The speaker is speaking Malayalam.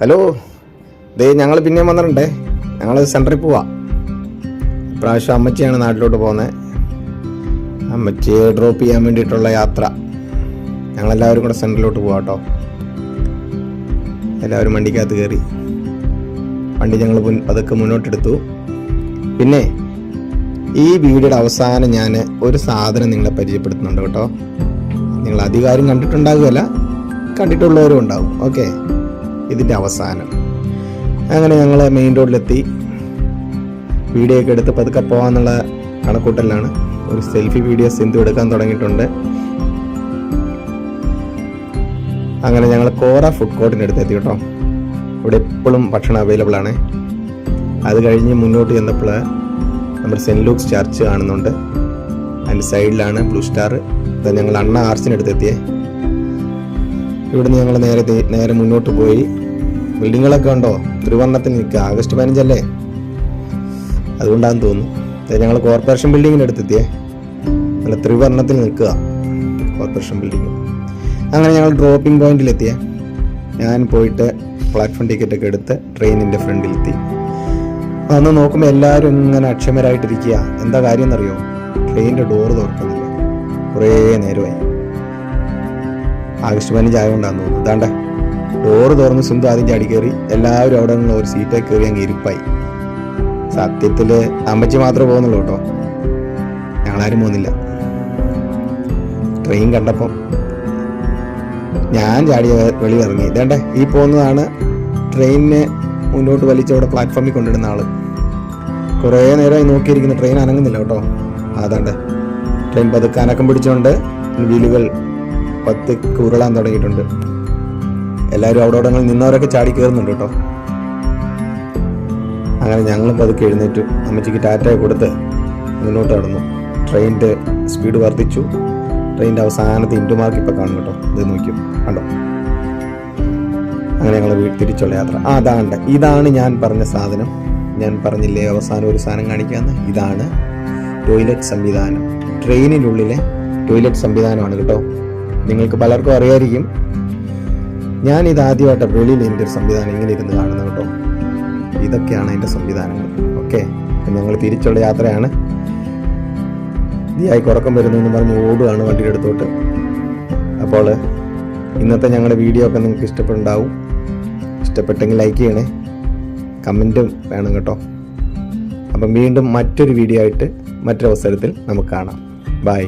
ഹലോ, ദേ ഞങ്ങൾ പിന്നെയും വന്നിട്ടുണ്ടേ. ഞങ്ങൾ സെൻറ്ററിൽ പോവാം. ഇപ്രാവശ്യം അമ്മച്ചിയാണ് നാട്ടിലോട്ട് പോകുന്നത്. അമ്മച്ചിയെ ഡ്രോപ്പ് ചെയ്യാൻ വേണ്ടിയിട്ടുള്ള യാത്ര. ഞങ്ങളെല്ലാവരും കൂടെ സെൻറ്ററിലോട്ട് പോവാം കേട്ടോ. എല്ലാവരും വണ്ടിക്കകത്ത് കയറി. വണ്ടി ഞങ്ങൾ അതൊക്കെ മുന്നോട്ടെടുത്തു. പിന്നെ ഈ വീഡിയോയുടെ അവസാനം ഞാൻ ഒരു സാധനം നിങ്ങളെ പരിചയപ്പെടുത്തുന്നുണ്ട് കേട്ടോ. നിങ്ങൾ അധികാരം കണ്ടിട്ടുണ്ടാകുമല്ല, കണ്ടിട്ടുള്ളവരും ഉണ്ടാവും. ഓക്കെ, ഇതിൻ്റെ അവസാനം. അങ്ങനെ ഞങ്ങൾ മെയിൻ റോഡിലെത്തി. വീഡിയോ ഒക്കെ എടുത്ത് പതുക്കെ പോകാമെന്നുള്ള കണക്കൂട്ടലിലാണ്. ഒരു സെൽഫി വീഡിയോ സിന്ധു എടുക്കാൻ തുടങ്ങിയിട്ടുണ്ട്. അങ്ങനെ ഞങ്ങൾ കോറ ഫുഡ് കോർട്ടിൻ്റെ അടുത്ത് എത്തി കേട്ടോ. ഇവിടെ എപ്പോഴും ഭക്ഷണം അവൈലബിൾ ആണ്. അത് കഴിഞ്ഞ് മുന്നോട്ട് ചെന്നപ്പോൾ നമ്മുടെ സെൻറ്റ് ലൂക്സ് ചർച്ച് കാണുന്നുണ്ട്. അതിൻ്റെ സൈഡിലാണ് ബ്ലൂ സ്റ്റാർ. അത് ഞങ്ങൾ അണ്ണ ആർച്ചിനടുത്ത് എത്തിയേ. ഇവിടുന്ന് ഞങ്ങൾ നേരെ മുന്നോട്ട് പോയി. ബിൽഡിങ്ങുകളൊക്കെ ഉണ്ടോ, ത്രിവർണ്ണത്തിൽ നിൽക്കുക. ആഗസ്റ്റ് 15 അതുകൊണ്ടാണെന്ന് തോന്നുന്നു. ഞങ്ങൾ കോർപ്പറേഷൻ ബിൽഡിങ്ങിൻ്റെ അടുത്തെത്തിയേ. നല്ല ത്രിവർണ്ണത്തിൽ നിൽക്കുക കോർപ്പറേഷൻ ബിൽഡിങ്. അങ്ങനെ ഞങ്ങൾ ഡ്രോപ്പിംഗ് പോയിന്റിലെത്തിയേ. ഞാൻ പോയിട്ട് പ്ലാറ്റ്ഫോം ടിക്കറ്റൊക്കെ എടുത്ത് ട്രെയിനിൻ്റെ ഫ്രണ്ടിലെത്തി. അന്ന് നോക്കുമ്പോൾ എല്ലാവരും ഇങ്ങനെ അക്ഷമരായിട്ടിരിക്കുക. എന്താ കാര്യം എന്നറിയോ? ട്രെയിനിൻ്റെ ഡോറ് തുറക്കുന്നില്ല. കുറേ നേരമായി. ആഗസ്റ്റ് 15 ആയതുകൊണ്ടാന്ന് തോന്നുന്നു. ഇതാണ്ടേ ഡോറ് തുറന്ന് സിന്ധു ആദ്യം ചാടി കയറി. എല്ലാവരും അവിടെ നിന്ന് ഒരു സീറ്റേ കയറി അങ്ങ് ഇരിപ്പായി. സത്യത്തിൽ അമ്മച്ചി മാത്രമേ പോകുന്നുള്ളൂ കേട്ടോ. ഞങ്ങളാരും പോകുന്നില്ല. ട്രെയിൻ കണ്ടപ്പം ഞാൻ ചാടി വെളി ഇറങ്ങി. ഇതേണ്ടേ ഈ പോകുന്നതാണ് ട്രെയിനിനെ മുന്നോട്ട് വലിച്ചവിടെ പ്ലാറ്റ്ഫോമിൽ കൊണ്ടിടുന്ന ആള്. കുറേ നേരമായി നോക്കിയിരിക്കുന്നു. ട്രെയിൻ അനങ്ങുന്നില്ല കേട്ടോ. അതാണ്ട് ട്രെയിൻ പതുക്കെ അനക്കം പിടിച്ചുകൊണ്ട് വീലുകൾ പതുക്കെ ഉരുളാൻ തുടങ്ങിയിട്ടുണ്ട്. എല്ലാവരും അവിടെ നിന്നവരൊക്കെ ചാടി കയറുന്നുണ്ട് കേട്ടോ. അങ്ങനെ ഞങ്ങളും പതുക്കെ എഴുന്നേറ്റു. അമ്മച്ചിക്ക് ടാറ്റ കൊടുത്ത് മുന്നോട്ട് നടന്നു. ട്രെയിനിൻ്റെ സ്പീഡ് വർദ്ധിച്ചു. ട്രെയിനിൻ്റെ അവസാനത്തെ ഇൻഡുമാർക്ക് ഇപ്പോൾ കാണും കേട്ടോ. ഇത് നോക്കിയോ, കണ്ടോ? അങ്ങനെ ഞങ്ങൾ തിരിച്ചുള്ള യാത്ര. അതാണ്ട് ഇതാണ് ഞാൻ പറഞ്ഞ സാധനം. ഞാൻ പറഞ്ഞില്ലേ അവസാനം ഒരു സാധനം കാണിക്കാമെന്ന്. ഇതാണ് ടോയ്ലറ്റ് സംവിധാനം. ട്രെയിനിനുള്ളിലെ ടോയ്ലറ്റ് സംവിധാനമാണ് കേട്ടോ. നിങ്ങൾക്ക് പലർക്കും അറിയായിരിക്കും. ഞാൻ ഇതാദ്യമായിട്ട് വെളിയിൽ എൻ്റെ ഒരു സംവിധാനം ഇങ്ങനെ ഇരുന്ന് കാണുന്നത് കേട്ടോ. ഇതൊക്കെയാണ് അതിൻ്റെ സംവിധാനങ്ങൾ. ഓക്കെ, ഞങ്ങൾ തിരിച്ചുള്ള യാത്രയാണ്. ഇതിയായി കുറക്കം വരുന്നു എന്ന് പറഞ്ഞ് ഓടുകയാണ് വണ്ടിയുടെ അടുത്തോട്ട്. അപ്പോൾ ഇന്നത്തെ ഞങ്ങളുടെ വീഡിയോ ഒക്കെ നിങ്ങൾക്ക് ഇഷ്ടപ്പെട്ടുണ്ടാവും. ഇഷ്ടപ്പെട്ടെങ്കിൽ ലൈക്ക് ചെയ്യണേ, കമൻറ്റും വേണം കേട്ടോ. അപ്പം വീണ്ടും മറ്റൊരു വീഡിയോ ആയിട്ട് മറ്റൊരവസരത്തിൽ നമുക്ക് കാണാം. ബൈ.